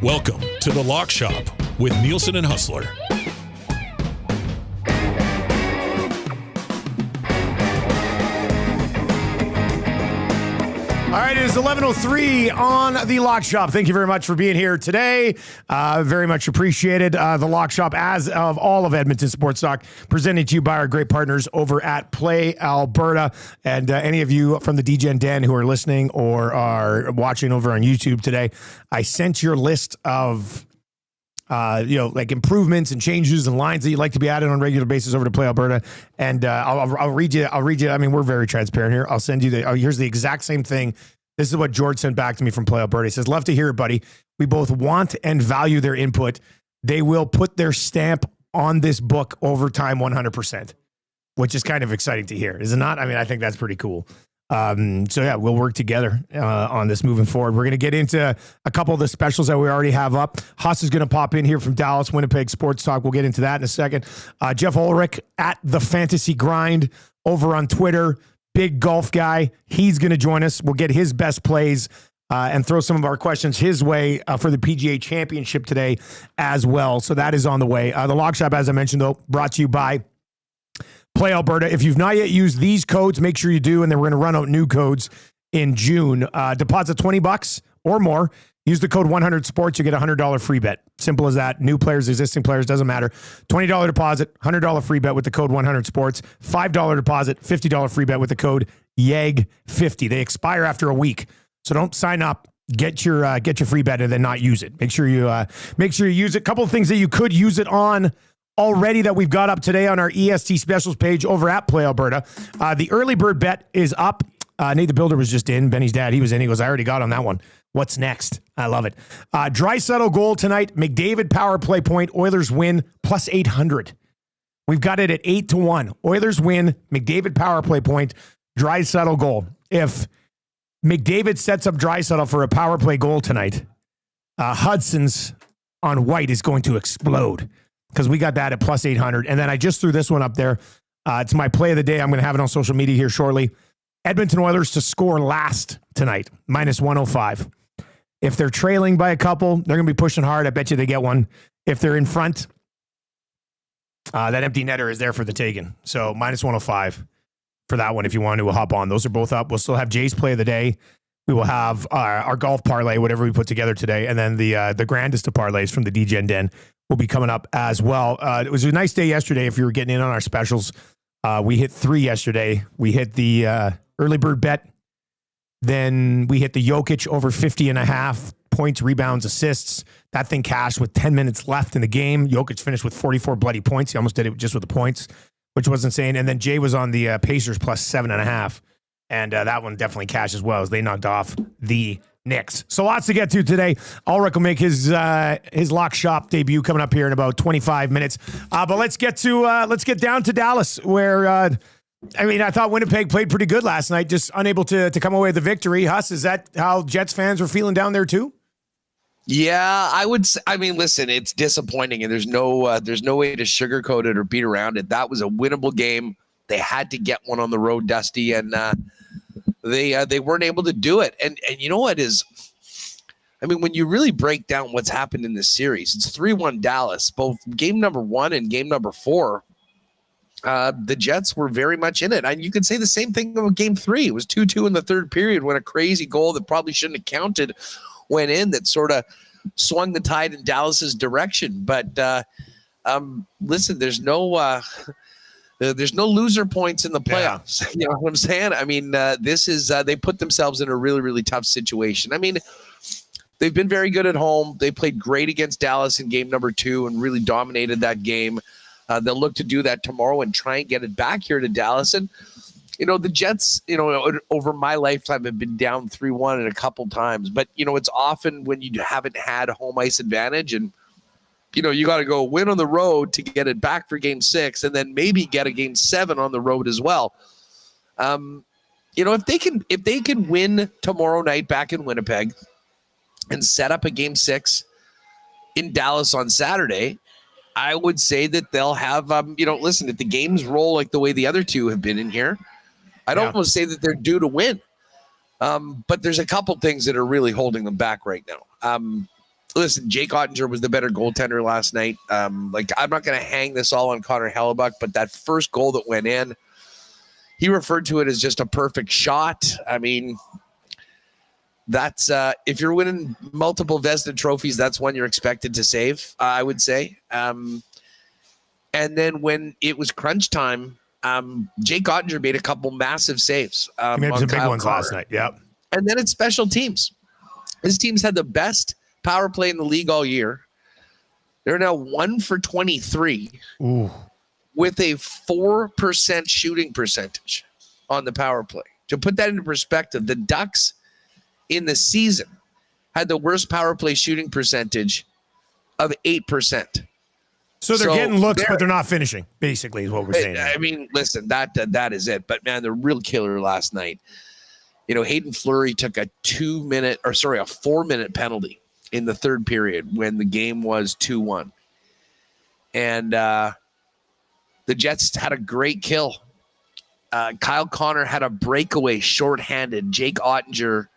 Welcome to The Lock Shop with Nielson and Hustler. All right, it is 11:03 on The Lock Shop. Thank you very much for being here today. Very much appreciated. The Lock Shop, as of all of Edmonton Sports Talk, presented to you by our great partners over at Play Alberta. And any of you from the DGen Den who are listening or are watching over on YouTube today, I sent your list of like improvements and changes and lines that you'd like to be added on a regular basis over to Play Alberta. And I'll read you. I mean, we're very transparent here. I'll send you here's the exact same thing. This is what George sent back to me from Play Alberta. He says, love to hear it, buddy. We both want and value their input. They will put their stamp on this book over time 100%, which is kind of exciting to hear. Is it not? I mean, I think that's pretty cool. So yeah, we'll work together on this moving forward. We're going to get into a couple of the specials that we already have up. Huss is going to pop in here from Dallas, Winnipeg Sports Talk. We'll get into that in a second. Geoff Ulrich at The Fantasy Grind over on Twitter. Big golf guy. He's going to join us. We'll get his best plays and throw some of our questions his way for the PGA Championship today as well. So that is on the way. The Lock Shop, as I mentioned, though, brought to you by Play Alberta. If you've not yet used these codes, make sure you do, and then we're going to run out new codes in June. Deposit $20 or more. Use the code 100sports. You get a $100 free bet. Simple as that. New players, existing players, doesn't matter. $20 deposit, $100 free bet with the code 100sports. $5 deposit, $50 free bet with the code YEG50. They expire after a week, so don't sign up. Get your free bet and then not use it. Make sure you use it. A couple of things that you could use it on already that we've got up today on our EST specials page over at Play Alberta. The early bird bet is up. Nate the Builder was just in. Benny's dad, he was in. He goes, I already got on that one. What's next? I love it. Draisaitl goal tonight. McDavid power play point. Oilers win plus 800. We've got it at 8-1. Oilers win. McDavid power play point. Draisaitl goal. If McDavid sets up Draisaitl for a power play goal tonight, Hudson's on White is going to explode because we got that at plus 800. And then I just threw this one up there. It's my play of the day. I'm going to have it on social media here shortly. Edmonton Oilers to score last tonight, minus 105. If they're trailing by a couple, they're going to be pushing hard. I bet you they get one. If they're in front, that empty netter is there for the taking. So minus 105 for that one if you want to hop on. Those are both up. We'll still have Jay's play of the day. We will have our golf parlay, whatever we put together today. And then the grandest of parlays from the DGen Den will be coming up as well. It was a nice day yesterday if you were getting in on our specials. We hit 3 yesterday. We hit the early bird bet. Then we hit the Jokic over 50.5 points, rebounds, assists. That thing cashed with 10 minutes left in the game. Jokic finished with 44 bloody points. He almost did it just with the points, which was insane. And then Jay was on the Pacers plus 7.5. And that one definitely cashed as well as they knocked off the Knicks. So lots to get to today. Ulrich will make his Lock Shop debut coming up here in about 25 minutes. But let's get down to Dallas where, I thought Winnipeg played pretty good last night, just unable to come away with the victory. Huss, is that how Jets fans were feeling down there too? Yeah, I would. Listen, it's disappointing, and there's no way to sugarcoat it or beat around it. That was a winnable game. They had to get one on the road, Dusty, and they weren't able to do it. And you know what is? When you really break down what's happened in this series, it's 3-1 Dallas. Both game number 1 and game number 4. The Jets were very much in it. And you could say the same thing about game 3. It was 2-2 in the third period when a crazy goal that probably shouldn't have counted went in that sort of swung the tide in Dallas's direction. But listen, there's no loser points in the playoffs. Yeah. You know what I'm saying? This is they put themselves in a really, really tough situation. They've been very good at home. They played great against Dallas in game number 2 and really dominated that game. They'll look to do that tomorrow and try and get it back here to Dallas. And, the Jets, over my lifetime have been down 3-1 and a couple times. But, it's often when you haven't had home ice advantage and, you got to go win on the road to get it back for game 6 and then maybe get a game 7 on the road as well. If they can win tomorrow night back in Winnipeg and set up a game 6 in Dallas on Saturday, I would say that they'll have, listen, if the games roll like the way the other two have been in here, I don't want to say that they're due to win. But there's a couple things that are really holding them back right now. listen, Jake Ottinger was the better goaltender last night. I'm not going to hang this all on Connor Hellebuck, but that first goal that went in, he referred to it as just a perfect shot. I mean, that's if you're winning multiple Vezina trophies, that's one you're expected to save, I would say. And then when it was crunch time, Jake Ottinger made a couple massive saves. He made some big ones last night. Yep. And then it's special teams. His team's had the best power play in the league all year. They're now 1 for 23 with a 4% shooting percentage on the power play. To put that into perspective, the Ducks in the season had the worst power play shooting percentage of 8%. So they're getting looks, but they're not finishing, basically, is what we're saying. I mean, listen, that is it. But, man, the real killer last night, Hayden Fleury took a 4-minute penalty in the third period when the game was 2-1. And the Jets had a great kill. Kyle Connor had a breakaway shorthanded. Jake Ottinger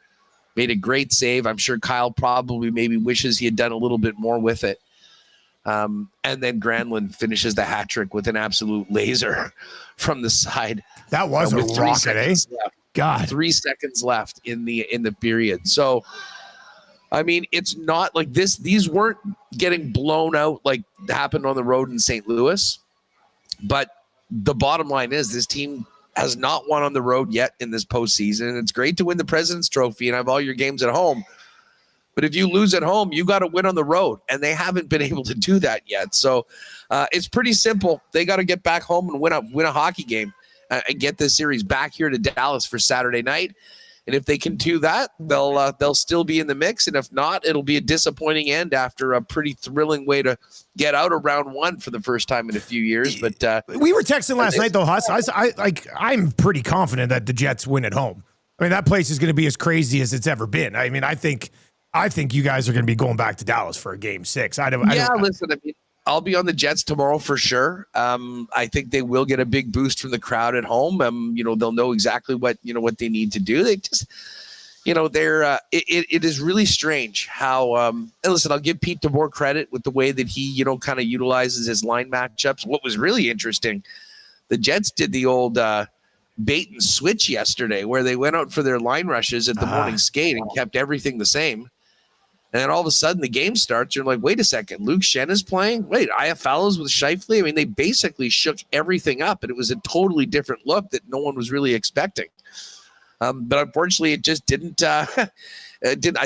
made a great save. I'm sure Kyle probably maybe wishes he had done a little bit more with it. And then Granlund finishes the hat trick with an absolute laser from the side. That was a rocket, eh? God. 3 seconds left in the period. So, I mean, it's not like this. These weren't getting blown out like happened on the road in St. Louis. But the bottom line is this team has not won on the road yet in this postseason. And it's great to win the President's Trophy and have all your games at home. But if you lose at home, you got to win on the road. And they haven't been able to do that yet. So it's pretty simple. They got to get back home and win a hockey game and get this series back here to Dallas for Saturday night. And if they can do that, they'll still be in the mix. And if not, it'll be a disappointing end after a pretty thrilling way to get out of round one for the first time in a few years. But we were texting last night, though, Huss. I'm pretty confident that the Jets win at home. I mean, that place is going to be as crazy as it's ever been. I mean, I think you guys are going to be going back to Dallas for a game 6. Listen, I mean, I'll be on the Jets tomorrow for sure. I think they will get a big boost from the crowd at home. They'll know exactly what they need to do. They just, it is really strange how, and listen, I'll give Pete DeBoer credit with the way that he, kind of utilizes his line matchups. What was really interesting, the Jets did the old bait and switch yesterday where they went out for their line rushes at the morning skate and kept everything the same. And then all of a sudden the game starts. You're like, wait a second, Luke Shen is playing? Wait, Iafallo's with Scheifele? I mean, they basically shook everything up, and it was a totally different look that no one was really expecting. But unfortunately, it just didn't. I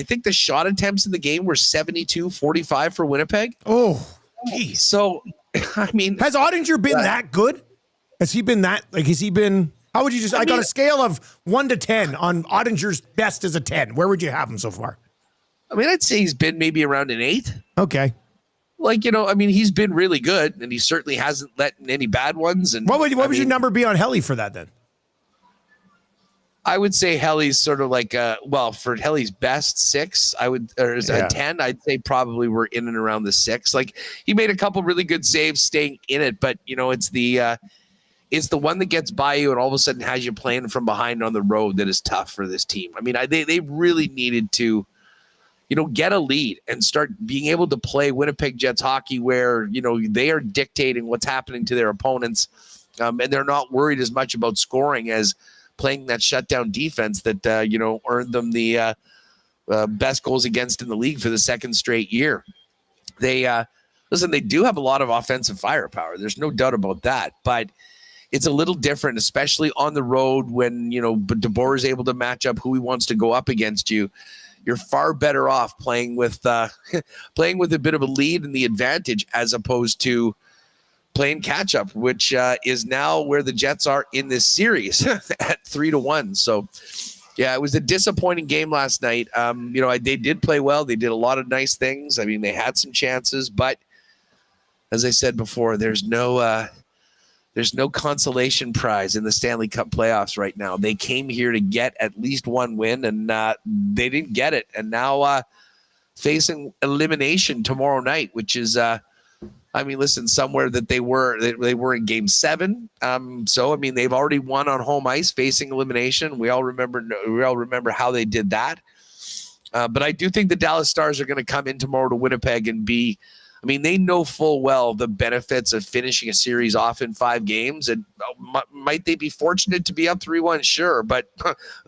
think the shot attempts in the game were 72-45 for Winnipeg. Oh, geez. So, I mean. Has Ottinger been that good? Has he been that? Like, has he been. How would you just. On a scale of 1 to 10 on Ottinger's best as a 10, where would you have him so far? I mean, I'd say he's been maybe around an 8. Okay. He's been really good, and he certainly hasn't let in any bad ones. And what would your number be on Helly for that then? I would say Helly's sort of like for Helly's best 6, a 10. I'd say probably we're in and around the 6. Like, he made a couple really good saves staying in it, but it's the one that gets by you and all of a sudden has you playing from behind on the road that is tough for this team. I mean, they really needed to. Get a lead and start being able to play Winnipeg Jets hockey where, they are dictating what's happening to their opponents. And they're not worried as much about scoring as playing that shutdown defense that, earned them the best goals against in the league for the second straight year. They do have a lot of offensive firepower. There's no doubt about that. But it's a little different, especially on the road when, DeBoer is able to match up who he wants to go up against you. You're far better off playing with a bit of a lead and the advantage as opposed to playing catch up, which is now where the Jets are in this series at 3-1. So, yeah, it was a disappointing game last night. They did play well. They did a lot of nice things. I mean, they had some chances, but as I said before, there's no consolation prize in the Stanley Cup playoffs right now. They came here to get at least one win, and they didn't get it. And now facing elimination tomorrow night, which is, somewhere that they were in Game 7. So they've already won on home ice facing elimination. We all remember how they did that. But I do think the Dallas Stars are going to come in tomorrow to Winnipeg and they know full well the benefits of finishing a series off in 5 games. And might they be fortunate to be up 3-1? Sure, but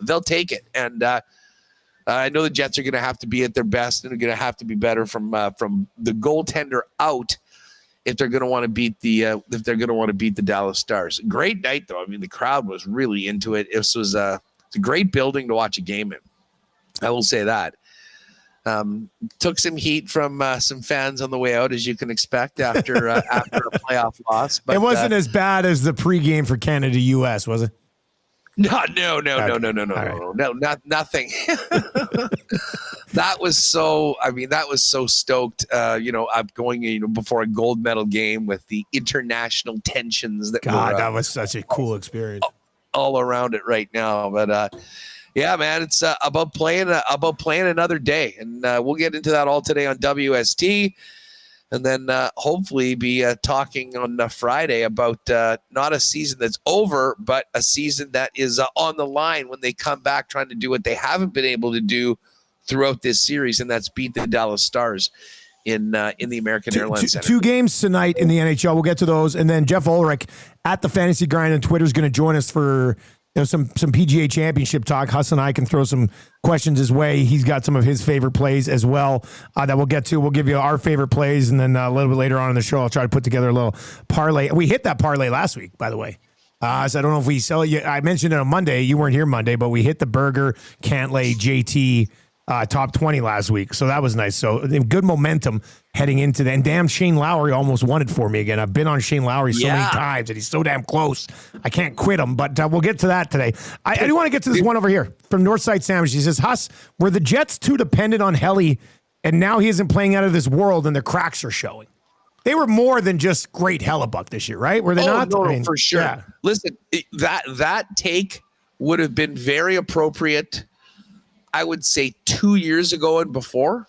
they'll take it. And I know the Jets are going to have to be at their best and are going to have to be better from the goaltender out if they're going to want to beat the Dallas Stars. Great night though. I mean, the crowd was really into it. It's a great building to watch a game in. I will say that. Took some heat from some fans on the way out, as you can expect after a playoff loss. But it wasn't as bad as the pregame for Canada-US, was it? No, nothing. That was so stoked. I'm going, before a gold medal game with the international tensions that was such a cool experience all around it right now. But yeah, man, it's about playing another day, and we'll get into that all today on WST, and then hopefully be talking on Friday about not a season that's over, but a season that is on the line when they come back trying to do what they haven't been able to do throughout this series, and that's beat the Dallas Stars in the American Airlines Center. 2 games tonight in the NHL. We'll get to those, and then Geoff Ulrich at the Fantasy Grind on Twitter is going to join us for some PGA Championship talk. Huss and I can throw some questions his way. He's got some of his favorite plays as well that we'll get to. We'll give you our favorite plays, and then a little bit later on in the show, I'll try to put together a little parlay. We hit that parlay last week, by the way. So I don't know if we sell it. I mentioned it on Monday. You weren't here Monday, but we hit the Burger, Cantlay, JT top 20 last week. So that was nice. So good momentum heading into that. And damn, Shane Lowry almost won it for me again. I've been on Shane Lowry so many times, and he's so damn close. I can't quit him, but we'll get to that today. I do want to get to this one over here from Northside Sandwich. He says, Huss, were the Jets too dependent on Helly, and now he isn't playing out of this world, and the cracks are showing? They were more than just great Hellebuck this year, right? Were they not? No, for sure. Yeah. Listen, that take would have been very appropriate, I would say 2 years ago and before.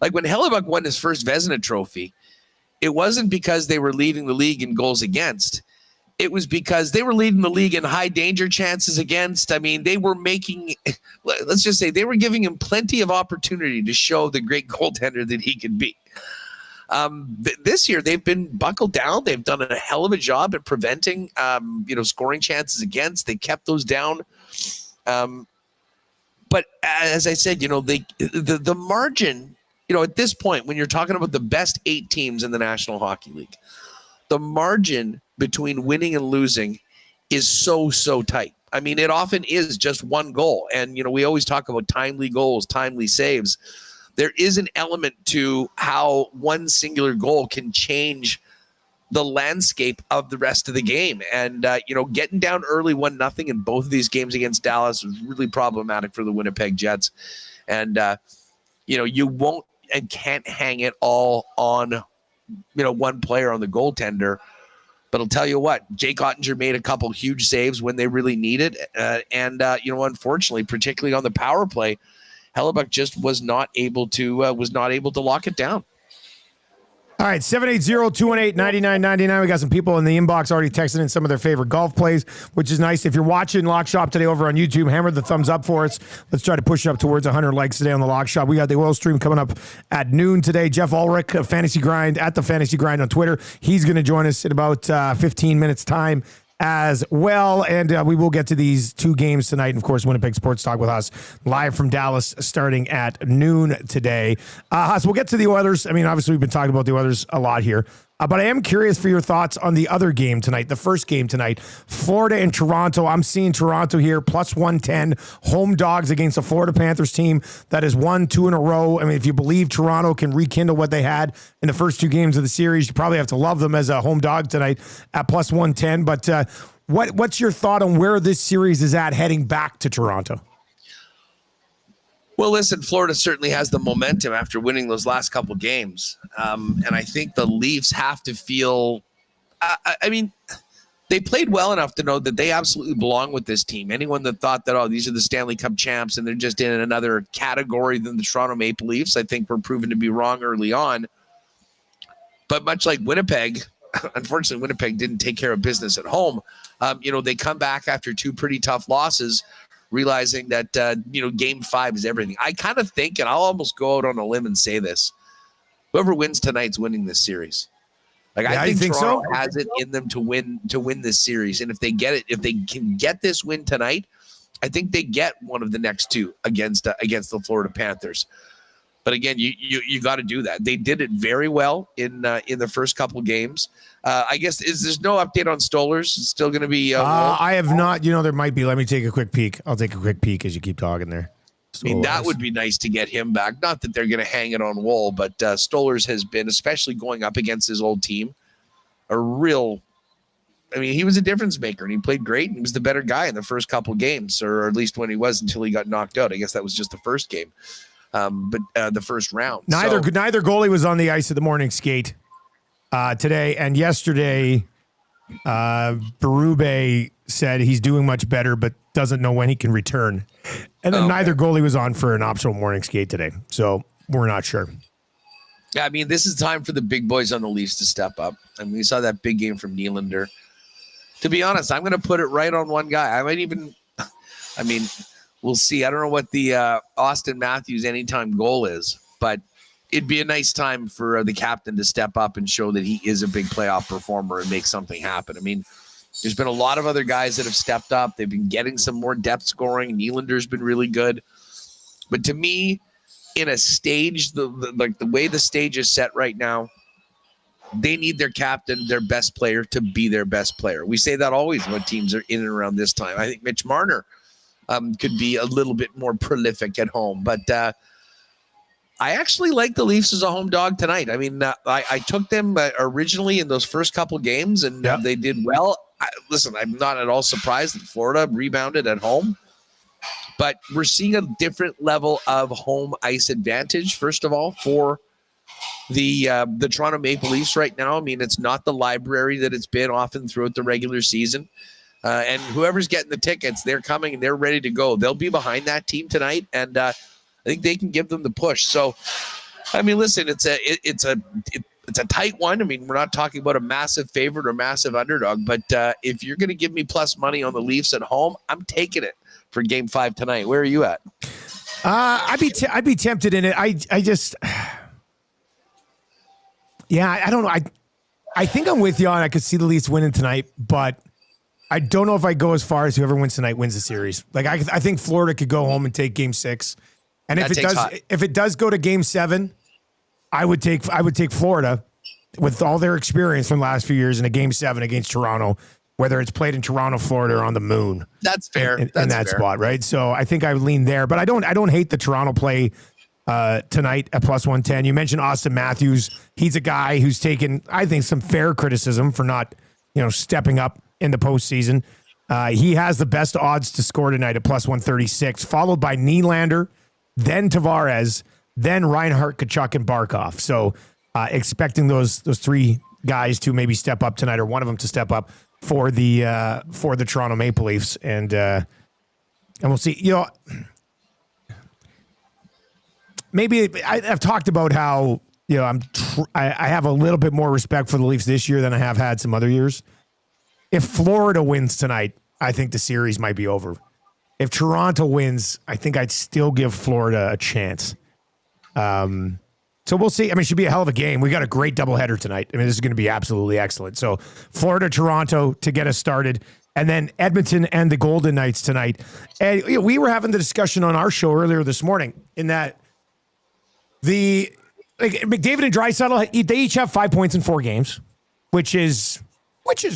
Like when Hellebuck won his first Vezina trophy, it wasn't because they were leading the league in goals against. It was because they were leading the league in high danger chances against. I mean, they were let's just say they were giving him plenty of opportunity to show the great goaltender that he could be. This year, they've been buckled down. They've done a hell of a job at preventing, scoring chances against. They kept those down. But as I said, the margin, at this point, when you're talking about the best 8 teams in the National Hockey League, the margin between winning and losing is so tight. I mean, it often is just one goal. And, we always talk about timely goals, timely saves. There is an element to how one singular goal can change the landscape of the rest of the game. And, getting down early 1-0 in both of these games against Dallas was really problematic for the Winnipeg Jets. And, you won't and can't hang it all on, one player on the goaltender. But I'll tell you what, Jake Ottinger made a couple huge saves when they really needed. Unfortunately, particularly on the power play, Hellebuck just was not able to lock it down. All right, 780-218-9999. We got some people in the inbox already texting in some of their favorite golf plays, which is nice. If you're watching Lock Shop today over on YouTube, hammer the thumbs up for us. Let's try to push it up towards 100 likes today on the Lock Shop. We got the oil stream coming up at noon today. Geoff Ulrich of Fantasy Grind at the Fantasy Grind on Twitter. He's going to join us in about 15 minutes time as well. And we will get to these 2 games tonight. And of course, Winnipeg Sports Talk with us live from Dallas starting at noon today. So we'll get to the Oilers. I mean, obviously we've been talking about the Oilers a lot here. But I am curious for your thoughts on the other game tonight, the first game tonight, Florida and Toronto. I'm seeing Toronto here, plus 110, home dogs against a Florida Panthers team that has won 2 in a row. I mean, if you believe Toronto can rekindle what they had in the first 2 games of the series, you probably have to love them as a home dog tonight at plus 110. But what's your thought on where this series is at heading back to Toronto? Well, listen, Florida certainly has the momentum after winning those last couple games. And I think the Leafs have to feel, they played well enough to know that they absolutely belong with this team. Anyone that thought that, these are the Stanley Cup champs and they're just in another category than the Toronto Maple Leafs, I think were proven to be wrong early on. But much like Winnipeg, unfortunately, Winnipeg didn't take care of business at home. They come back after 2 pretty tough losses, realizing that, game 5 is everything. I kind of think, and I'll almost go out on a limb and say this, whoever wins tonight's winning this series. Like, yeah, I think Toronto has it in them to win this series. And if they get it, if they can get this win tonight, I think they get one of the next 2 against the Florida Panthers. But again, you got to do that. They did it very well in the first couple games. I guess there's no update on Stollers. It's still going to be. I have not. There might be. Let me take a quick peek. I'll take a quick peek as you keep talking there. I mean, that would be nice to get him back. Not that they're going to hang it on Woll, but Stollers has been, especially going up against his old team, a real. I mean, he was a difference maker, and he played great. And he was the better guy in the first couple games, or at least when he was, until he got knocked out. I guess that was just the first game, but the first round. Neither goalie was on the ice at the morning skate today, and yesterday. Berube said he's doing much better, but doesn't know when he can return. And then neither goalie was on for an optional morning skate today. So we're not sure. Yeah, I mean, this is time for the big boys on the Leafs to step up. I mean, we saw that big game from Nylander. To be honest, I'm going to put it right on one guy. We'll see. I don't know what the Austin Matthews anytime goal is, but it'd be a nice time for the captain to step up and show that he is a big playoff performer and make something happen. I mean, there's been a lot of other guys that have stepped up. They've been getting some more depth scoring. Nylander's been really good. But to me, in a stage, the way the stage is set right now, they need their captain, their best player, to be their best player. We say that always when teams are in and around this time. I think Mitch Marner could be a little bit more prolific at home. But I actually like the Leafs as a home dog tonight. I mean, I took them originally in those first couple games, and they did well. Listen, I'm not at all surprised that Florida rebounded at home, but we're seeing a different level of home ice advantage, first of all, for the Toronto Maple Leafs right now. I mean, it's not the library that it's been often throughout the regular season. And whoever's getting the tickets, they're coming and they're ready to go. They'll be behind that team tonight, and I think they can give them the push. So, I mean, listen, it's a tight one. I mean, we're not talking about a massive favorite or massive underdog, but if you're going to give me plus money on the Leafs at home, I'm taking it for Game 5 tonight. Where are you at? I'd be tempted in it. I don't know. I think I'm with you on. I could see the Leafs winning tonight, but I don't know if I go as far as whoever wins tonight wins the series. Like I think Florida could go home and take Game 6, and if it does go to Game 7. I would take Florida with all their experience from the last few years in a Game 7 against Toronto, whether it's played in Toronto, Florida, or on the moon. That's fair. In that spot, right? So I think I would lean there, but I don't hate the Toronto play tonight at plus 110. You mentioned Austin Matthews. He's a guy who's taken, I think, some fair criticism for not, stepping up in the postseason. He has the best odds to score tonight at plus 136, followed by Nylander, then Tavares, then Reinhart, Kachuk, and Barkov. So expecting those three guys to maybe step up tonight, or one of them to step up for the Toronto Maple Leafs, and we'll see. Maybe I've talked about how I have a little bit more respect for the Leafs this year than I have had some other years. If Florida wins tonight, I think the series might be over. If Toronto wins, I think I'd still give Florida a chance. So we'll see. I mean, it should be a hell of a game. We got a great doubleheader tonight. I mean, this is going to be absolutely excellent. So Florida, Toronto to get us started, and then Edmonton and the Golden Knights tonight. And we were having the discussion on our show earlier this morning in that McDavid and Draisaitl, they each have 5 points in 4 games, which is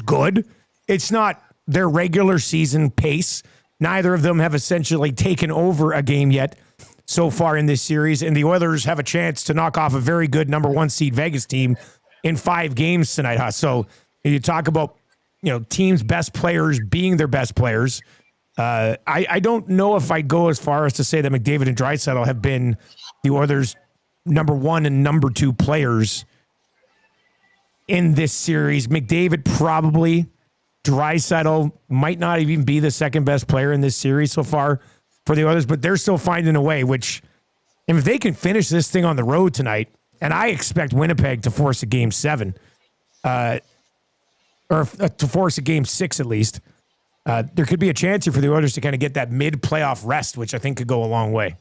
good. It's not their regular season pace. Neither of them have essentially taken over a game yet so far in this series, and the Oilers have a chance to knock off a very good number 1 seed Vegas team in 5 games tonight. Huh? So you talk about teams' best players being their best players. I don't know if I'd go as far as to say that McDavid and Draisaitl have been the Oilers' number 1 and number 2 players in this series. McDavid probably. Draisaitl might not even be the second best player in this series so far for the Oilers, but they're still finding a way, which, if they can finish this thing on the road tonight, and I expect Winnipeg to force a Game 7, or to force a Game 6 at least, there could be a chance here for the Oilers to kind of get that mid-playoff rest, which I think could go a long way.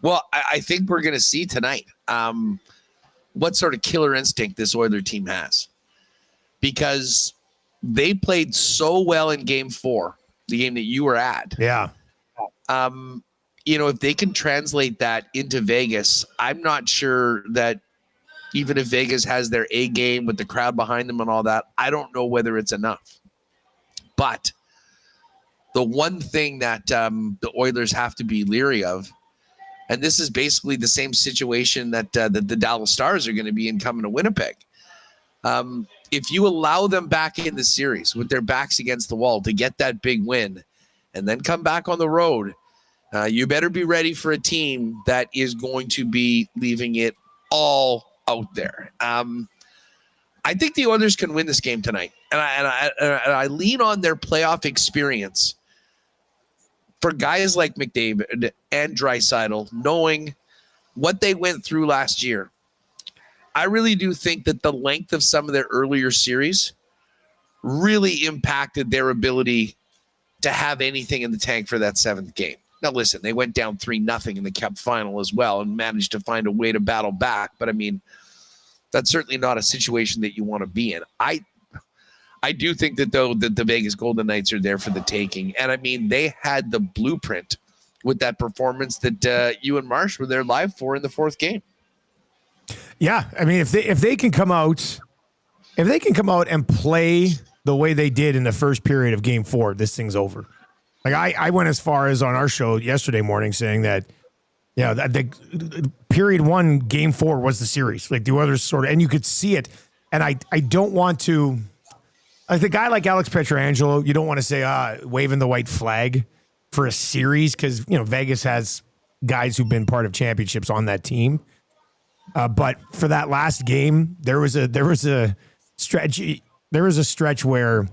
Well, I think we're going to see tonight what sort of killer instinct this Oiler team has, because they played so well in Game 4, the game that you were at. Yeah. If they can translate that into Vegas, I'm not sure that even if Vegas has their A game with the crowd behind them and all that, I don't know whether it's enough. But the one thing that the Oilers have to be leery of, and this is basically the same situation that the Dallas Stars are going to be in coming to Winnipeg. If you allow them back in the series with their backs against the wall to get that big win and then come back on the road, you better be ready for a team that is going to be leaving it all out there. I think the Oilers can win this game tonight, and I lean on their playoff experience for guys like McDavid and Draisaitl, knowing what they went through last year. I really do think that the length of some of their earlier series really impacted their ability to have anything in the tank for that 7th game. Now, listen, they went down 3-0 in the Cup final as well and managed to find a way to battle back. But, I mean, that's certainly not a situation that you want to be in. I do think that, though, that the Vegas Golden Knights are there for the taking. And, I mean, they had the blueprint with that performance that you and Marsh were there live for in the 4th game. Yeah, I mean, if they can come out and play the way they did in the first period of Game 4, this thing's over. Like I went as far as on our show yesterday morning saying that, the period 1, Game 4 was the series. Like the Oilers sort of, and you could see it. And I don't want to, like the guy like Alex Pietrangelo, you don't want to say waving the white flag for a series because Vegas has guys who've been part of championships on that team. But for that last game, there was a stretch where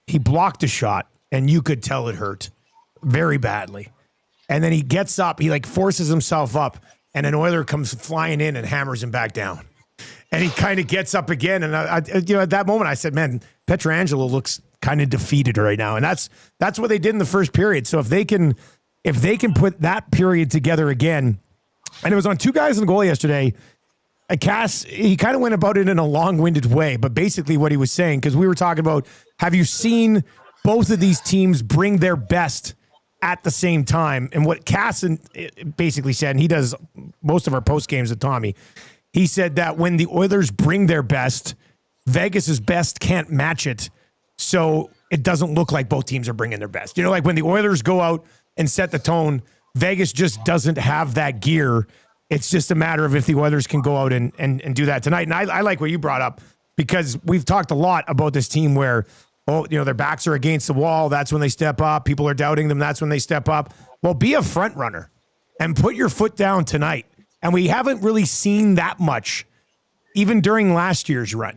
he blocked a shot and you could tell it hurt very badly. And then he gets up, he like forces himself up, and an Oiler comes flying in and hammers him back down. And he kind of gets up again. And at that moment I said, man, Pietrangelo looks kind of defeated right now. And that's what they did in the first period. So if they can put that period together again, and it was on 2 guys in the goal yesterday. Cass, he kind of went about it in a long-winded way, but basically what he was saying, because we were talking about, have you seen both of these teams bring their best at the same time? And what Cass basically said, and he does most of our post games with Tommy, he said that when the Oilers bring their best, Vegas's best can't match it, so it doesn't look like both teams are bringing their best. Like when the Oilers go out and set the tone, Vegas just doesn't have that gear. It's just a matter of if the Oilers can go out and do that tonight. And I like what you brought up, because we've talked a lot about this team where, their backs are against the wall. That's when they step up. People are doubting them. That's when they step up. Well, be a front runner and put your foot down tonight. And we haven't really seen that much, even during last year's run,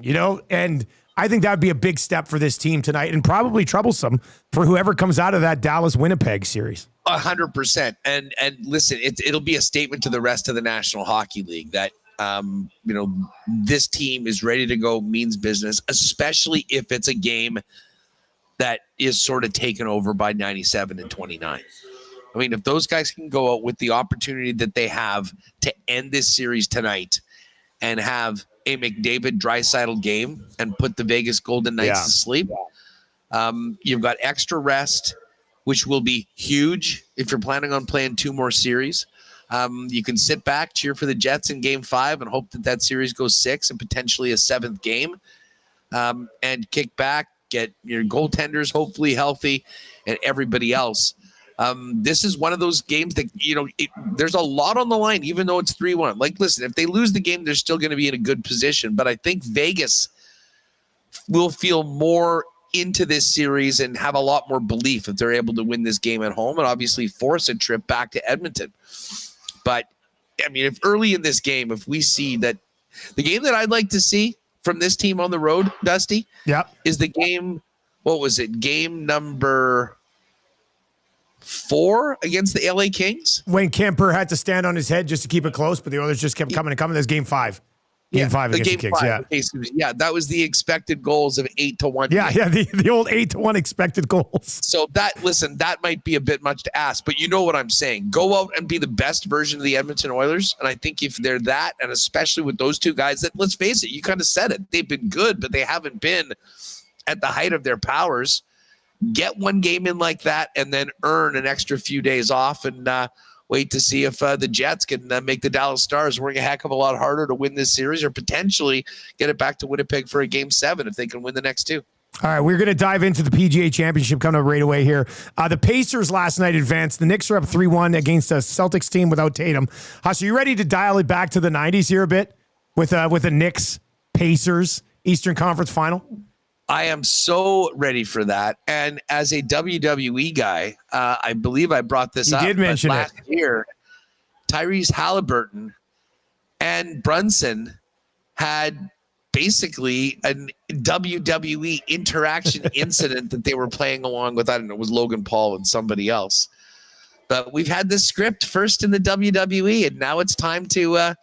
and I think that would be a big step for this team tonight and probably troublesome for whoever comes out of that Dallas-Winnipeg series. 100%. And listen, it'll be a statement to the rest of the National Hockey League that, this team is ready to go, means business, especially if it's a game that is sort of taken over by 97 and 29. I mean, if those guys can go out with the opportunity that they have to end this series tonight and have a McDavid Draisaitl game and put the Vegas Golden Knights to sleep, you've got extra rest, which will be huge if you're planning on playing 2 more series. You can sit back, cheer for the Jets in Game 5 and hope that series goes 6 and potentially a 7th game, and kick back, get your goaltenders hopefully healthy and everybody else. This is one of those games that, there's a lot on the line, even though it's 3-1. Like, listen, if they lose the game, they're still going to be in a good position. But I think Vegas will feel more into this series and have a lot more belief if they're able to win this game at home and obviously force a trip back to Edmonton. But, I mean, if early in this game, if we see that the game that I'd like to see from this team on the road, Dusty, is the game, what was it, game number 4 against the LA Kings? When Kemper had to stand on his head just to keep it close, but the Oilers just kept coming and coming. That's Game 5. Game 5 against the Kings. Yeah. Yeah, that was the expected goals of 8-1. Yeah, the old 8-1 expected goals. So that might be a bit much to ask, but you know what I'm saying. Go out and be the best version of the Edmonton Oilers, and I think if they're that, and especially with those two guys, that let's face it, you kind of said it. They've been good, but they haven't been at the height of their powers. Get one game in like that, and then earn an extra few days off, and wait to see if the Jets can make the Dallas Stars work a heck of a lot harder to win this series, or potentially get it back to Winnipeg for a Game 7 if they can win the next two. All right, we're going to dive into the PGA Championship coming up right away here. The Pacers last night advanced. The Knicks are up 3-1 against a Celtics team without Tatum. So you ready to dial it back to the 90s here a bit with the Knicks Pacers Eastern Conference Final? I am so ready for that. And as a WWE guy, I believe I brought this up. You did mention last year, Tyrese Halliburton and Brunson had basically a WWE interaction incident that they were playing along with. I don't know, it was Logan Paul and somebody else. But we've had this script first in the WWE, and now it's time to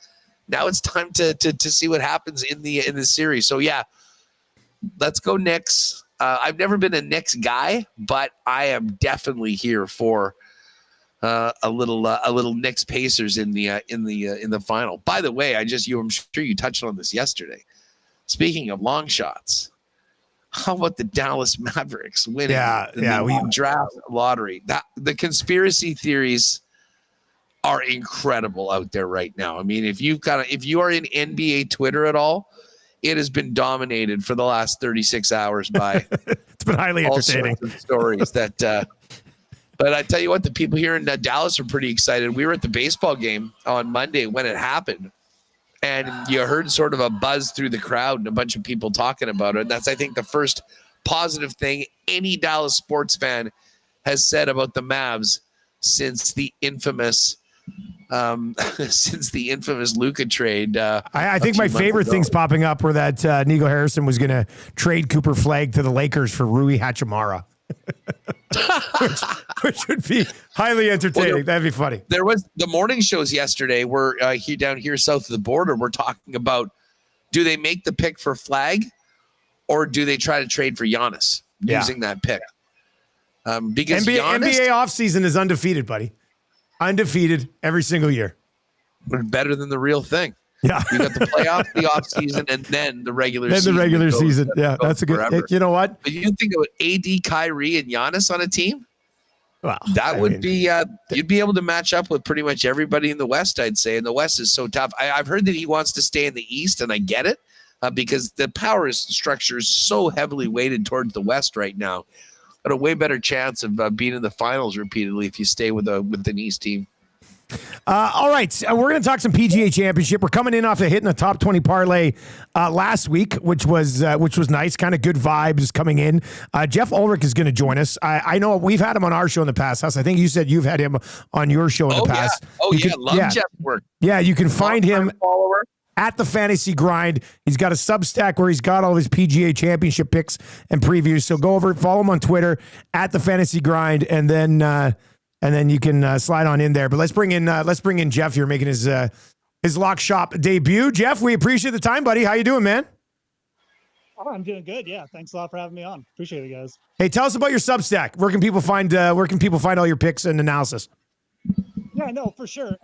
see what happens in the series. So yeah. Let's go Knicks. I've never been a Knicks guy, but I am definitely here for a little Knicks Pacers in the final. By the way, I'm sure you touched on this yesterday. Speaking of long shots, how about the Dallas Mavericks winning the draft lottery? The conspiracy theories are incredible out there right now. I mean, if you are in NBA Twitter at all, it has been dominated for the last 36 hours by it's been highly entertaining stories that but I tell you what, the people here in Dallas are pretty excited. We were at the baseball game on Monday when it happened, and you heard sort of a buzz through the crowd and a bunch of people talking about it. And that's, I think, the first positive thing any Dallas sports fan has said about the Mavs since the infamous Luka trade. I think my favorite things popping up were that Nico Harrison was going to trade Cooper Flagg to the Lakers for Rui Hachimura, which would be highly entertaining. Well, that'd be funny. There was the morning shows yesterday were down here south of the border. We're talking about, do they make the pick for Flagg, or do they try to trade for Giannis using that pick? Because NBA offseason is undefeated, buddy. Undefeated every single year. Better than the real thing. Yeah. You got the playoff, the off season, and then the regular season. Then the regular season. Yeah, that's a good. Forever. You know what? But you think about AD, Kyrie, and Giannis on a team? Well, you'd be able to match up with pretty much everybody in the West, I'd say. And the West is so tough. I've heard that he wants to stay in the East, and I get it because the power structure is so heavily weighted towards the West right now. But a way better chance of being in the finals repeatedly if you stay with an East team. All right, we're going to talk some PGA Championship. We're coming in off of hitting a top 20 parlay last week, which was nice. Kind of good vibes coming in. Geoff Ulrich is going to join us. I know we've had him on our show in the past. Huss, I think you said you've had him on your show in the past. Love Geoff's work. Yeah, you can find him at the Fantasy Grind. He's got a Substack where he's got all of his PGA Championship picks and previews. So go over, follow him on Twitter at the Fantasy Grind, and then you can slide on in there. But let's bring in Geoff here, making his lock shop debut. Geoff, we appreciate the time, buddy. How you doing, man? Oh, I'm doing good. Yeah, thanks a lot for having me on. Appreciate it, guys. Hey, tell us about your Substack. Where can people find all your picks and analysis? Yeah, no, for sure.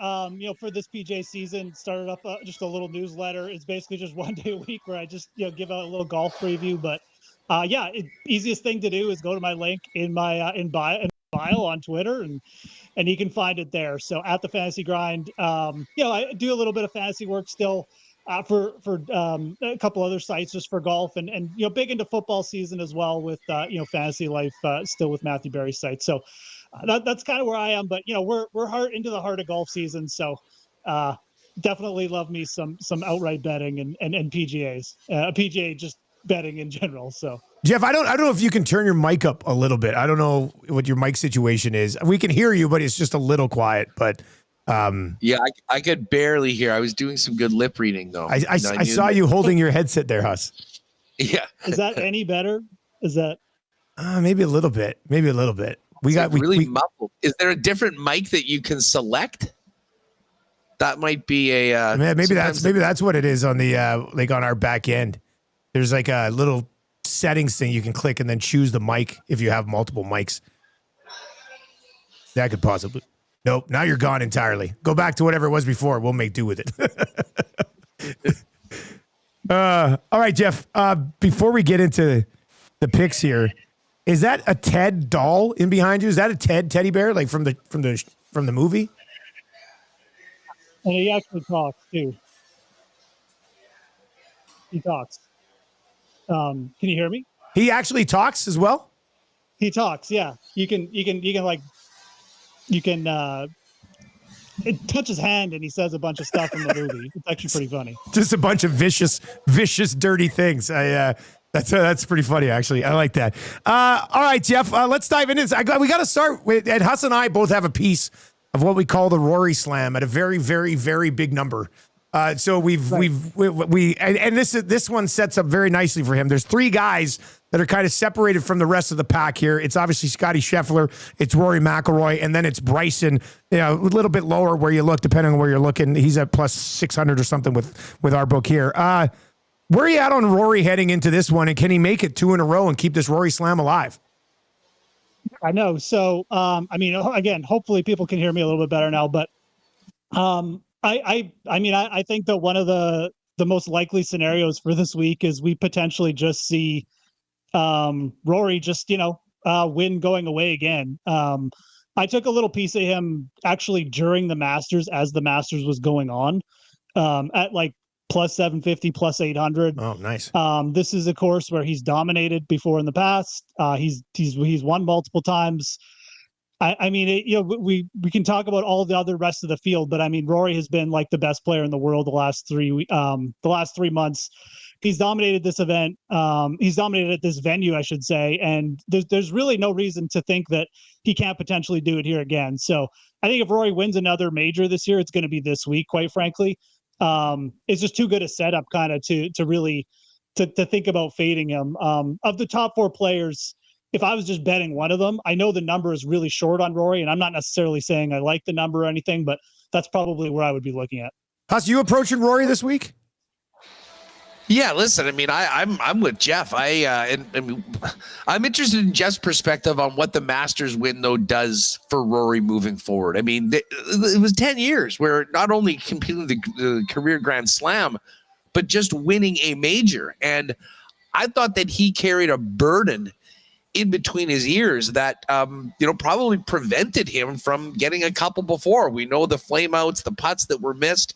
For this PGA season, started up just a little newsletter. It's basically just one day a week where I just give out a little golf preview. But easiest thing to do is go to my link in my bio on Twitter, and you can find it there. So at the Fantasy Grind, I do a little bit of fantasy work still for a couple other sites just for golf, and big into football season as well with Fantasy Life still with Matthew Berry's site. So that's kind of where I am. But we're hard into the heart of golf season, so definitely love me some outright betting and PGAs, PGA just betting in general. So Geoff, I don't know if you can turn your mic up a little bit. I don't know what your mic situation is. We can hear you, but it's just a little quiet. But I could barely hear. I was doing some good lip reading though. I saw you holding your headset there, Huss. Yeah. Is that any better? Is that maybe a little bit? Maybe a little bit. We muffled. Is there a different mic that you can select? That might be a maybe that's what it is on the like on our back end. There's like a little settings thing you can click and then choose the mic if you have multiple mics. That could possibly. Nope. Now you're gone entirely. Go back to whatever it was before. We'll make do with it. All right, Geoff. Before we get into the picks here, is that a Ted doll in behind you? Is that a Ted teddy bear, like from the movie? And he actually talks too. He talks. Can you hear me? He actually talks as well. He talks. Yeah, you can touch his hand and he says a bunch of stuff in the movie. It's actually pretty funny. Just a bunch of vicious, dirty things. That's pretty funny, actually. I like that. All right, Geoff, let's dive into this. We got to start with, and Huss and I both have a piece of what we call the Rory Slam at a very, very, very big number. So this one sets up very nicely for him. There's three guys that are kind of separated from the rest of the pack here. It's obviously Scotty Scheffler, it's Rory McIlroy, and then it's Bryson. You know, a little bit lower where you look, depending on where you're looking. He's at plus 600 or something with our book here. Where are you at on Rory heading into this one, and can he make it 2 in a row and keep this Rory Slam alive? I know. So, I mean, again, hopefully people can hear me a little bit better now, but I think that one of the most likely scenarios for this week is we potentially just see Rory just, win going away again. I took a little piece of him actually during the Masters as the Masters was going on at like plus 750, plus 800. Oh, nice. This is a course where he's dominated before in the past. He's won multiple times. I mean, we can talk about all the other rest of the field, but I mean, Rory has been like the best player in the world the last 3 months. He's dominated this event. He's dominated at this venue, I should say. And there's really no reason to think that he can't potentially do it here again. So I think if Rory wins another major this year, it's going to be this week, quite frankly. It's just too good a setup kind of to really think about fading him. Of the top 4 players, if I was just betting one of them, I know the number is really short on Rory, and I'm not necessarily saying I like the number or anything, but that's probably where I would be looking at. Huss, you approaching Rory this week? Yeah, listen, I mean, I'm with Geoff. I'm interested in Geoff's perspective on what the Masters win, though, does for Rory moving forward. I mean, it was 10 years where not only competing the career Grand Slam, but just winning a major. And I thought that he carried a burden in between his ears that, probably prevented him from getting a couple before. We know the flameouts, the putts that were missed.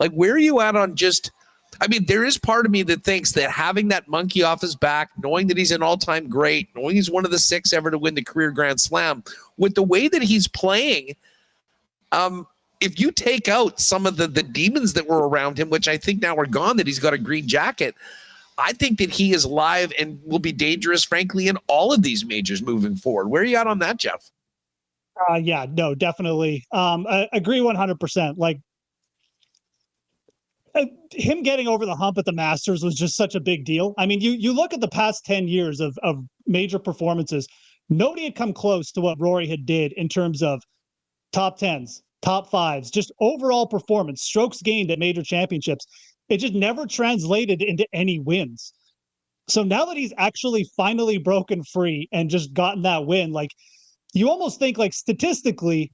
Like, where are you at on just... I mean, there is part of me that thinks that having that monkey off his back, knowing that he's an all-time great, knowing he's one of the 6 ever to win the career Grand Slam, with the way that he's playing, if you take out some of the demons that were around him, which I think now are gone, that he's got a green jacket, I think that he is live and will be dangerous, frankly, in all of these majors moving forward. Where are you at on that, Geoff? Yeah, no, definitely. I agree 100%. Like, him getting over the hump at the Masters was just such a big deal. I mean, you look at the past 10 years of major performances, nobody had come close to what Rory had did in terms of top 10s, top 5s, just overall performance, strokes gained at major championships. It just never translated into any wins. So now that he's actually finally broken free and just gotten that win, like, you almost think, like, statistically,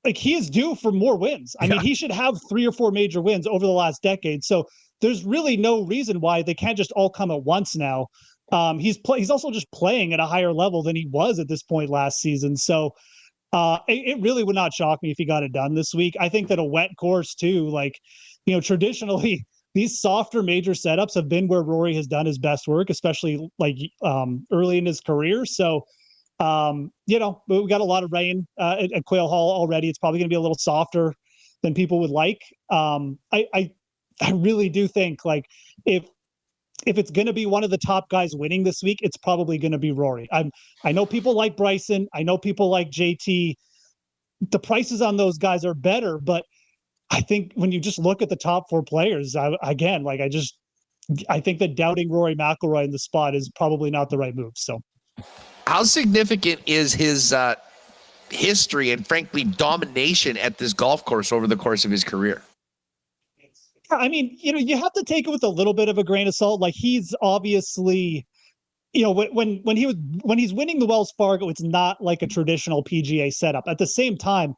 like, he is due for more wins. I mean, he should have 3 or 4 major wins over the last decade. So there's really no reason why they can't just all come at once now. He's also just playing at a higher level than he was at this point last season. So it really would not shock me if he got it done this week. I think that a wet course too, like, traditionally these softer major setups have been where Rory has done his best work, especially like early in his career. So we got a lot of rain at Quail Hall already. It's probably going to be a little softer than people would like. I really do think, like, if it's going to be one of the top guys winning this week, it's probably going to be Rory. I know people like Bryson. I know people like JT. The prices on those guys are better, but I think when you just look at the top 4 players, I think that doubting Rory McIlroy in the spot is probably not the right move. So. How significant is his history and frankly domination at this golf course over the course of his career. I mean, you have to take it with a little bit of a grain of salt. Like, he's obviously, when he's winning the Wells Fargo, it's not like a traditional PGA setup. At the same time,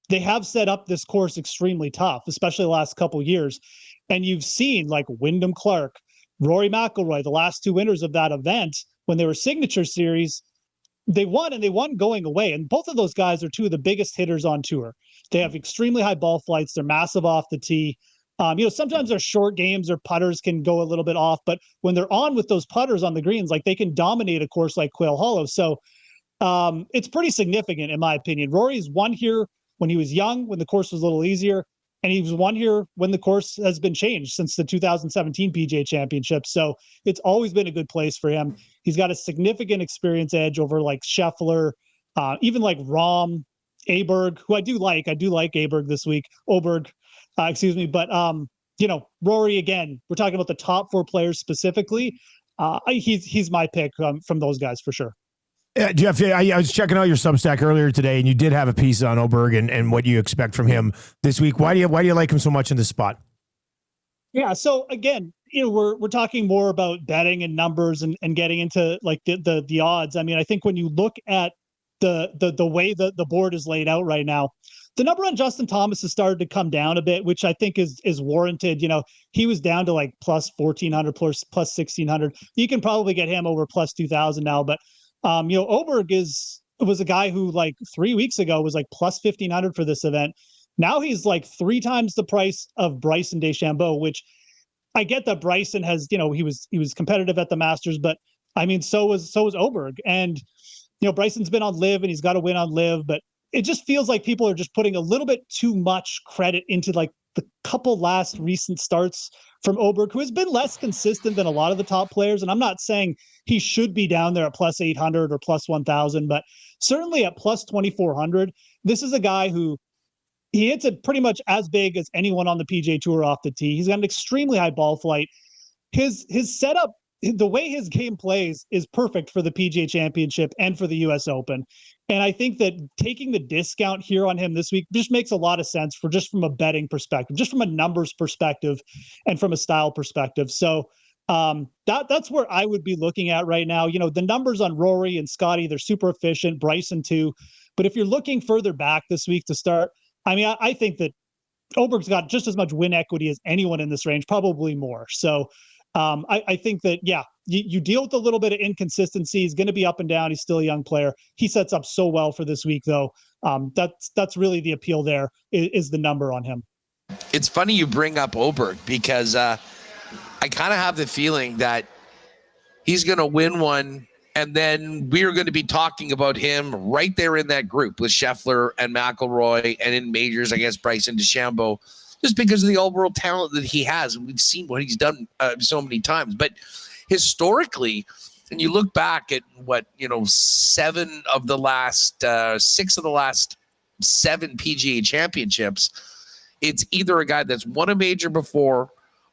they have set up this course extremely tough, especially the last couple years. And you've seen like Wyndham Clark, Rory McIlroy, the last two winners of that event, when they were Signature Series, they won, and they won going away. And both of those guys are two of the biggest hitters on tour. They have extremely high ball flights. They're massive off the tee. Sometimes their short games or putters can go a little bit off, but when they're on with those putters on the greens, like, they can dominate a course like Quail Hollow. So it's pretty significant in my opinion. Rory's won here when he was young, when the course was a little easier, and he was won here when the course has been changed since the 2017 PGA Championship. So it's always been a good place for him. He's got a significant experience edge over like Scheffler, even like Rahm, Aberg, who I do like. I do like Aberg this week. Oberg. Excuse me. But, Rory, again, we're talking about the top four players specifically. He's my pick from those guys for sure. Yeah, Geoff, I was checking out your Substack earlier today, and you did have a piece on Oberg and what you expect from him this week. Why do you like him so much in this spot? Yeah. So again, we're talking more about betting and numbers and getting into like the odds. I mean, I think when you look at the way the board is laid out right now, the number on Justin Thomas has started to come down a bit, which I think is warranted. He was down to like plus 1,400, plus 1,600. You can probably get him over plus 2,000 now. But, Oberg was a guy who like 3 weeks ago was like plus 1,500 for this event. Now he's like 3 times the price of Bryson DeChambeau, which I get that Bryson has, he was competitive at the Masters, but I mean, so was Oberg. And, Bryson's been on LIV and he's got to win on LIV, but it just feels like people are just putting a little bit too much credit into like the couple last recent starts from Oberg, who has been less consistent than a lot of the top players. And I'm not saying he should be down there at plus 800 or plus 1,000, but certainly at plus 2,400, this is a guy who he hits it pretty much as big as anyone on the PGA Tour off the tee. He's got an extremely high ball flight. His setup, the way his game plays is perfect for the PGA Championship and for the US Open. And I think that taking the discount here on him this week just makes a lot of sense from a betting perspective, just from a numbers perspective and from a style perspective. So that's where I would be looking at right now. The numbers on Rory and Scotty, they're super efficient, Bryson too. But if you're looking further back this week to start, I mean, I think that Oberg's got just as much win equity as anyone in this range, probably more. So I think that, you deal with a little bit of inconsistency. He's going to be up and down. He's still a young player. He sets up so well for this week, though. That's really the appeal there is the number on him. It's funny you bring up Oberg because I kind of have the feeling that he's going to win one, and then we're going to be talking about him right there in that group with Scheffler and McIlroy, and in majors, I guess, Bryson DeChambeau, just because of the all-world talent that he has. And we've seen what he's done so many times. But historically, and you look back at 6 of the last 7 PGA championships, it's either a guy that's won a major before,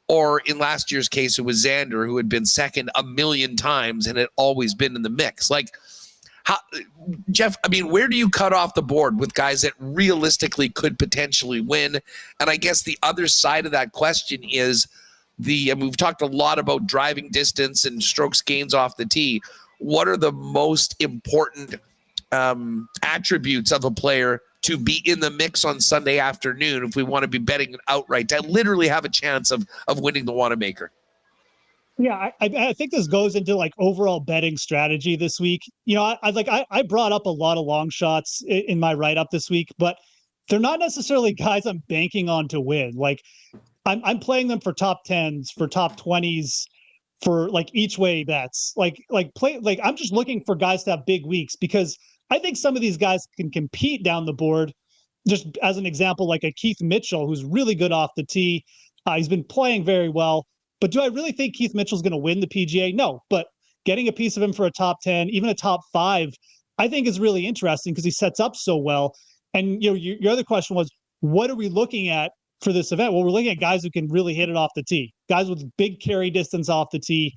or in last year's case, it was Xander, who had been second a million times and had always been in the mix. Like, how, Geoff, I mean, where do you cut off the board with guys that realistically could potentially win? And I guess the other side of that question is we've talked a lot about driving distance and strokes gains off the tee. What are the most important attributes of a player to be in the mix on Sunday afternoon if we want to be betting outright, to literally have a chance of winning the Wanamaker? Yeah, I think this goes into like overall betting strategy this week. I brought up a lot of long shots in my write-up this week, but they're not necessarily guys I'm banking on to win. Like, I'm playing them for top 10s, for top 20s, for like each way bets. I'm just looking for guys to have big weeks, because I think some of these guys can compete down the board. Just as an example, like a Keith Mitchell, who's really good off the tee. He's been playing very well. But do I really think Keith Mitchell's going to win the PGA? No. But getting a piece of him for a top 10, even a top 5, I think is really interesting because he sets up so well. And your other question was, what are we looking at for this event? Well, we're looking at guys who can really hit it off the tee, guys with big carry distance off the tee.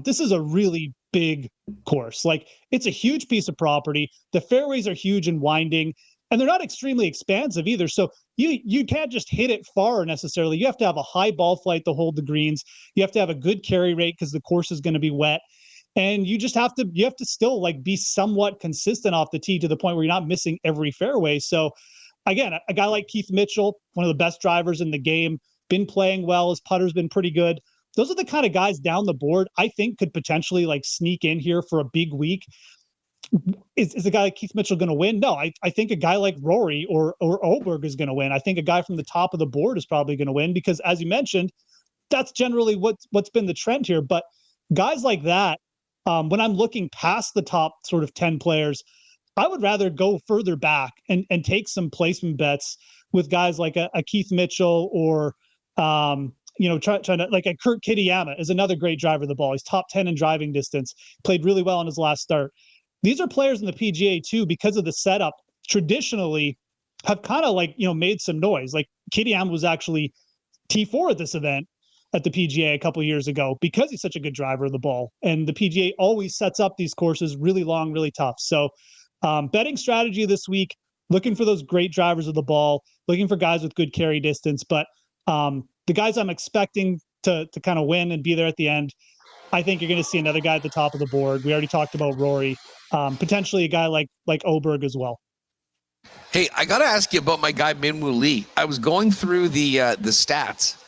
This is a really big course. Like, it's a huge piece of property. The fairways are huge and winding, and they're not extremely expansive either. So you can't just hit it far necessarily. You have to have a high ball flight to hold the greens. You have to have a good carry rate because the course is going to be wet. And you have to still like be somewhat consistent off the tee to the point where you're not missing every fairway. So again, a guy like Keith Mitchell, one of the best drivers in the game, been playing well. His putter's been pretty good. Those are the kind of guys down the board I think could potentially like sneak in here for a big week. Is a guy like Keith Mitchell going to win? No, I think a guy like Rory or Oberg is going to win. I think a guy from the top of the board is probably going to win because, as you mentioned, that's generally what's been the trend here. But guys like that, when I'm looking past the top sort of 10 players, I would rather go further back and take some placement bets with guys like a Keith Mitchell or, trying to like a Kurt Kitayama is another great driver of the ball. He's top 10 in driving distance, played really well in his last start. These are players in the PGA too, because of the setup, traditionally have kind of like, made some noise. Like Kitayama was actually T4 at this event at the PGA a couple of years ago because he's such a good driver of the ball. And the PGA always sets up these courses really long, really tough. So betting strategy this week, looking for those great drivers of the ball, looking for guys with good carry distance. But the guys I'm expecting to kind of win and be there at the end, I think you're going to see another guy at the top of the board. We already talked about Rory, potentially a guy like Oberg as well. Hey, I got to ask you about my guy, Minwoo Lee. I was going through the stats,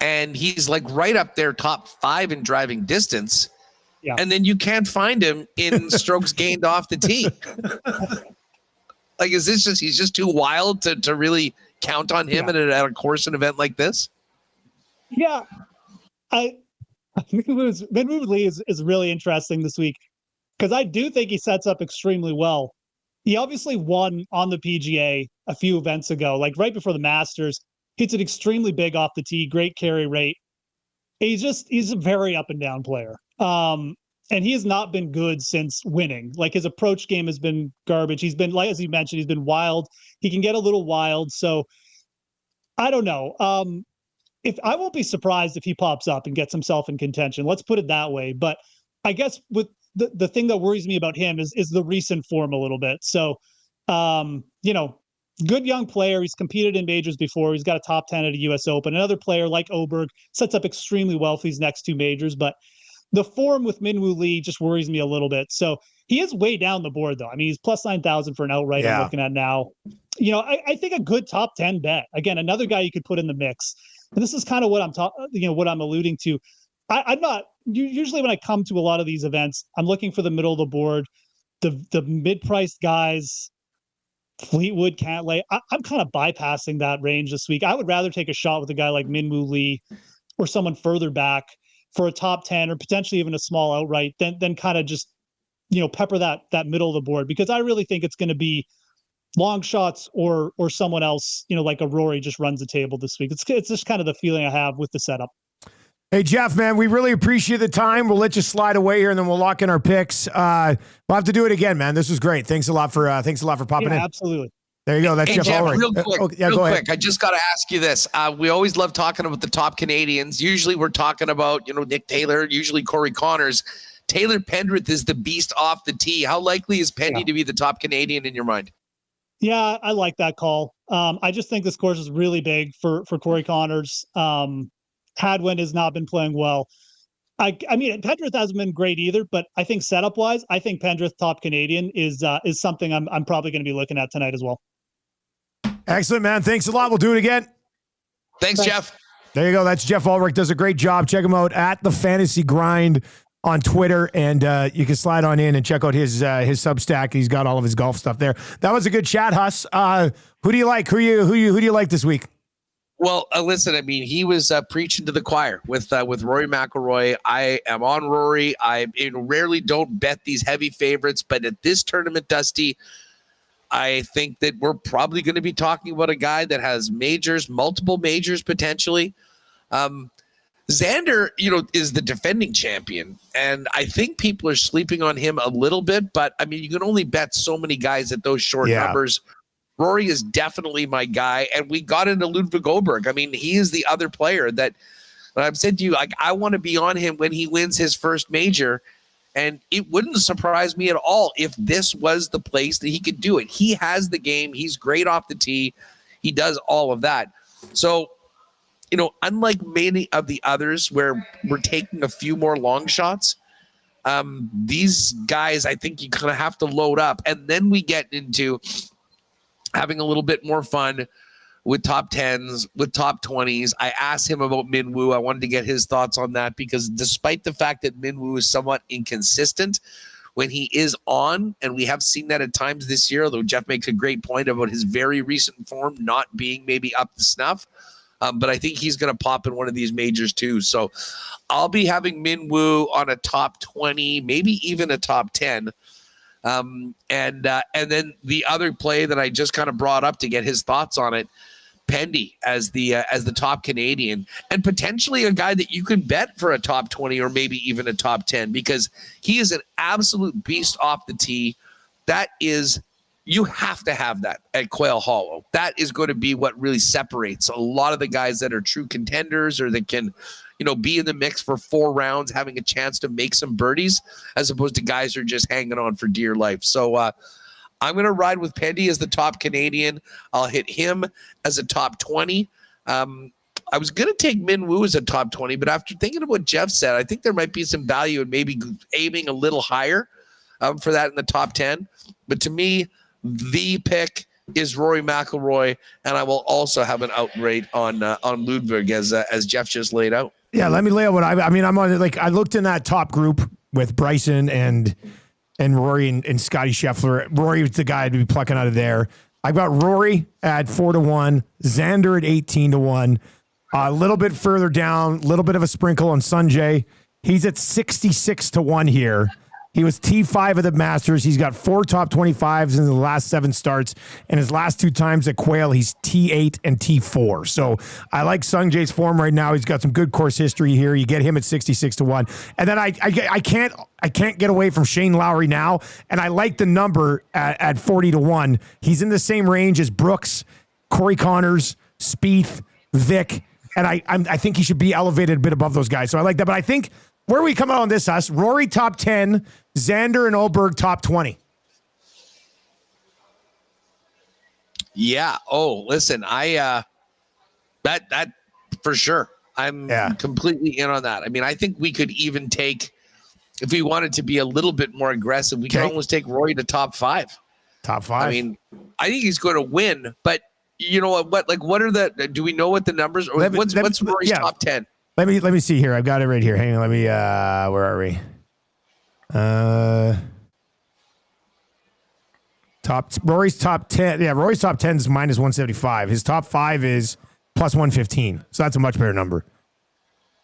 and he's like right up there, top 5 in driving distance. Yeah. And then you can't find him in strokes gained off the tee. Like, is this just, he's just too wild to really count on him at a course and event like this? Yeah. Minwoo Lee is really interesting this week because I do think he sets up extremely well. He obviously won on the PGA a few events ago, like right before the Masters. Hits it extremely big off the tee, great carry rate. He's a very up and down player. And he has not been good since winning. Like, his approach game has been garbage. He's been, like, as you mentioned, he's been wild. He can get a little wild. So I don't know. I won't be surprised if he pops up and gets himself in contention. Let's put it that way. But I guess with the thing that worries me about him is the recent form a little bit. So, good young player. He's competed in majors before. He's got a top 10 at a U.S. Open. Another player like Oberg sets up extremely well for these next 2 majors. But the form with Minwoo Lee just worries me a little bit. So he is way down the board, though. I mean, he's plus 9,000 for an outright. I'm looking at now. I think a good top 10 bet. Again, another guy you could put in the mix. And this is kind of what what I'm alluding to. I'm not usually when I come to a lot of these events, I'm looking for the middle of the board, the mid-priced guys. Fleetwood, Cantlay. I'm kind of bypassing that range this week. I would rather take a shot with a guy like Minwoo Lee or someone further back for a top 10 or potentially even a small outright than kind of just, pepper that middle of the board, because I really think it's going to be long shots or someone else, like a Rory just runs the table this week. It's just kind of the feeling I have with the setup. Hey, Geoff, man, we really appreciate the time. We'll let you slide away here, and then we'll lock in our picks. We'll have to do it again, man. This was great. Thanks a lot for popping in. Absolutely. There you go. That's Geoff Ulrich. Real quick, go ahead. I just got to ask you this. We always love talking about the top Canadians. Usually we're talking about, Nick Taylor, usually Corey Connors. Taylor Pendrith is the beast off the tee. How likely is Pendy to be the top Canadian in your mind? Yeah, I like that call. I just think this course is really big for Corey Connors. Hadwin has not been playing well. I mean, Pendrith hasn't been great either, but I think setup wise, I think Pendrith top Canadian is something I'm probably going to be looking at tonight as well. Excellent, man. Thanks a lot. We'll do it again. Thanks, Geoff. There you go. That's Geoff Ulrich. Does a great job. Check him out at The Fantasy Grind on Twitter, and you can slide on in and check out his Substack. He's got all of his golf stuff there. That was a good chat, Huss. Who do you like? Who do you like this week? Well, listen, I mean, he was preaching to the choir with Rory McIlroy. I am on Rory. I rarely don't bet these heavy favorites, but at this tournament, Dusty, I think that we're probably going to be talking about a guy that has majors, multiple majors potentially. Xander, is the defending champion, and I think people are sleeping on him a little bit, but I mean, you can only bet so many guys at those short numbers. Rory is definitely my guy, and we got into Ludwig Oberg. I mean, he is the other player that I've said to you, like, I want to be on him when he wins his first major, And it wouldn't surprise me at all if this was the place that he could do it. He has the game. He's great off the tee. He does all of that. So, unlike many of the others where we're taking a few more long shots, these guys, I think you kind of have to load up. And then we get into having a little bit more fun with top 10s, with top 20s. I asked him about Minwoo. I wanted to get his thoughts on that because despite the fact that Minwoo is somewhat inconsistent when he is on, and we have seen that at times this year, although Geoff makes a great point about his very recent form not being maybe up to snuff. But I think he's going to pop in one of these majors too. So I'll be having Minwoo on a top 20, maybe even a top 10. And then the other play that I just kind of brought up to get his thoughts on it, Pendy as the top Canadian, and potentially a guy that you can bet for a top 20 or maybe even a top 10 because he is an absolute beast off the tee. That is, you have to have that at Quail Hollow. That is going to be what really separates a lot of the guys that are true contenders or that can, be in the mix for 4 rounds, having a chance to make some birdies, as opposed to guys who are just hanging on for dear life. So, I'm going to ride with Pendy as the top Canadian. I'll hit him as a top 20. I was going to take Minwoo as a top 20, but after thinking of what Geoff said, I think there might be some value in maybe aiming a little higher for that in the top 10. But to me, the pick is Rory McIlroy, and I will also have an outright on Ludwig as Geoff just laid out. Yeah, let me lay out what I'm on. I looked in that top group with Bryson and Rory and Scotty Scheffler. Rory was the guy to be plucking out of there. I've got Rory at 4-1, Xander at 18-1. A little bit further down, a little bit of a sprinkle on Sungjae. He's at 66-1 here. He was T5 of the Masters. He's got 4 top 25s in the last 7 starts. And his last 2 times at Quail, he's T8 and T4. So I like Sungjae's form right now. He's got some good course history here. You get him at 66-1. And then I can't get away from Shane Lowry now. And I like the number at 40-1. He's in the same range as Brooks, Corey Connors, Spieth, Vic. And I think he should be elevated a bit above those guys. So I like that. But I think where we come out on this, us, Rory top 10, Xander and Oberg top 20. Yeah. Oh, listen, that for sure. I'm completely in on that. I mean, I think we could even take, if we wanted to be a little bit more aggressive, we can almost take Rory to top 5. Top 5. I mean, I think he's going to win, but you know what? What are do we know what the numbers? Or what's Rory's top 10? Let me see here. I've got it right here. Hang on. Let me. Where are we? Rory's top 10. Yeah, Rory's top 10 is minus 175. His top 5 is plus 115. So that's a much better number.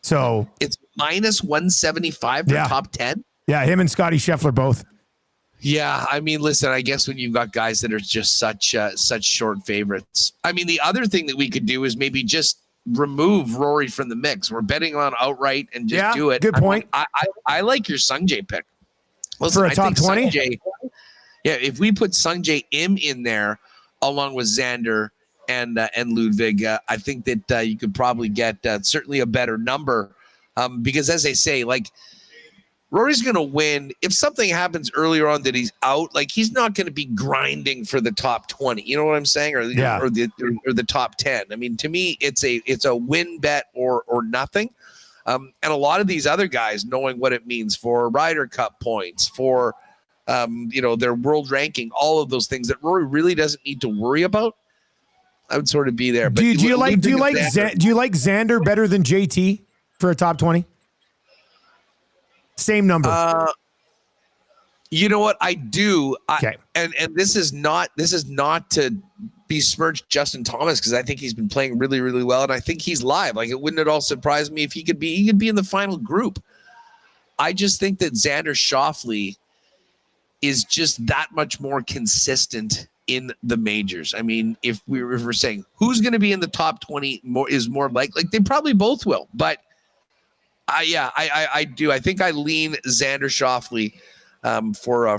So it's minus 175 for top 10. Yeah, him and Scotty Scheffler both. Yeah, I mean, listen, I guess when you've got guys that are just such short favorites. I mean, the other thing that we could do is maybe just remove Rory from the mix. We're betting on outright and just do it. Good point. I like your Sungjae pick. Listen, for a top 20? If we put Sungjae in there along with Xander and Ludwig, I think that you could probably get certainly a better number because as I say, like, Rory's going to win. If something happens earlier on that he's out, like he's not going to be grinding for the top 20. You know what I'm saying? Or the top 10. I mean, to me, it's a win bet or nothing. And a lot of these other guys knowing what it means for Ryder Cup points, for their world ranking, all of those things that Rory really doesn't need to worry about. I would sort of be there. But do you like Xander better than JT for a top 20? Same number. You know what? I do. Okay. And this is not to besmirch Justin Thomas because I think he's been playing really, really well, and I think he's live. Like, it wouldn't at all surprise me if he could be in the final group. I just think that Xander Schauffele is just that much more consistent in the majors. I mean, if we're saying who's going to be in the top 20 is more likely, they probably both will, but I do. I think I lean Xander Schauffele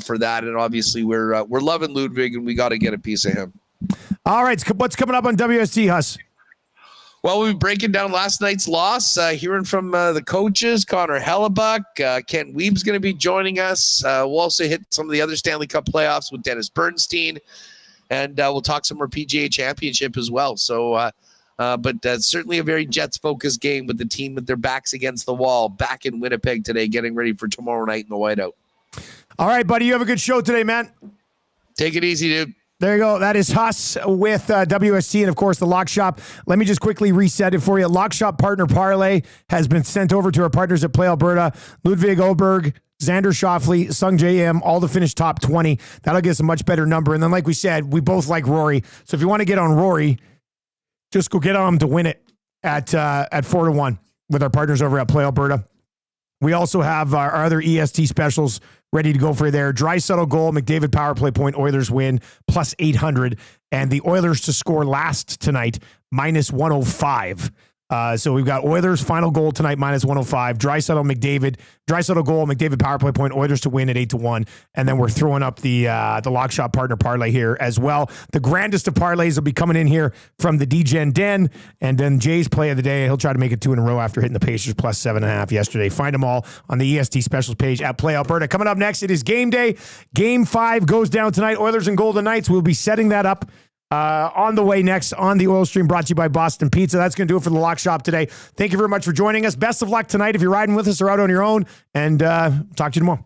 for that, and obviously we're loving Ludwig, and we got to get a piece of him. All right, what's coming up on WST, Huss? Well, we'll be breaking down last night's loss, hearing from the coaches, Connor Hellebuck. Kent Weeb's going to be joining us. We'll also hit some of the other Stanley Cup playoffs with Dennis Bernstein, and we'll talk some more PGA Championship as well. So, but certainly a very Jets-focused game with the team with their backs against the wall back in Winnipeg today, getting ready for tomorrow night in the Whiteout. All right, buddy. You have a good show today, man. Take it easy, dude. There you go. That is Huss with WST and, of course, the Lock Shop. Let me just quickly reset it for you. Lock Shop Partner Parlay has been sent over to our partners at Play Alberta. Ludwig Oberg, Xander Schauffele, Sung JM, all to finish top 20. That'll get us a much better number. And then, like we said, we both like Rory. So if you want to get on Rory, just go get on him to win it at 4-1 with our partners over at Play Alberta. We also have our other EST specials ready to go for you there. Draisaitl goal, McDavid power play point, Oilers win, plus 800. And the Oilers to score last tonight, minus 105. So we've got Oilers final goal tonight, minus 105. Draisaitl goal, McDavid power play point, Oilers to win at 8-1. And then we're throwing up the Lock Shop Partner Parlay here as well. The grandest of parlays will be coming in here from the DGen Den. And then Jay's play of the day, he'll try to make it 2 in a row after hitting the Pacers plus 7.5 yesterday. Find them all on the EST specials page at Play Alberta. Coming up next, it is game day. Game 5 goes down tonight. Oilers and Golden Knights. We'll be setting that up on the way next on the Oil Stream, brought to you by Boston Pizza. That's going to do it for the Lock Shop today. Thank you very much for joining us. Best of luck tonight if you're riding with us or out on your own, and talk to you tomorrow.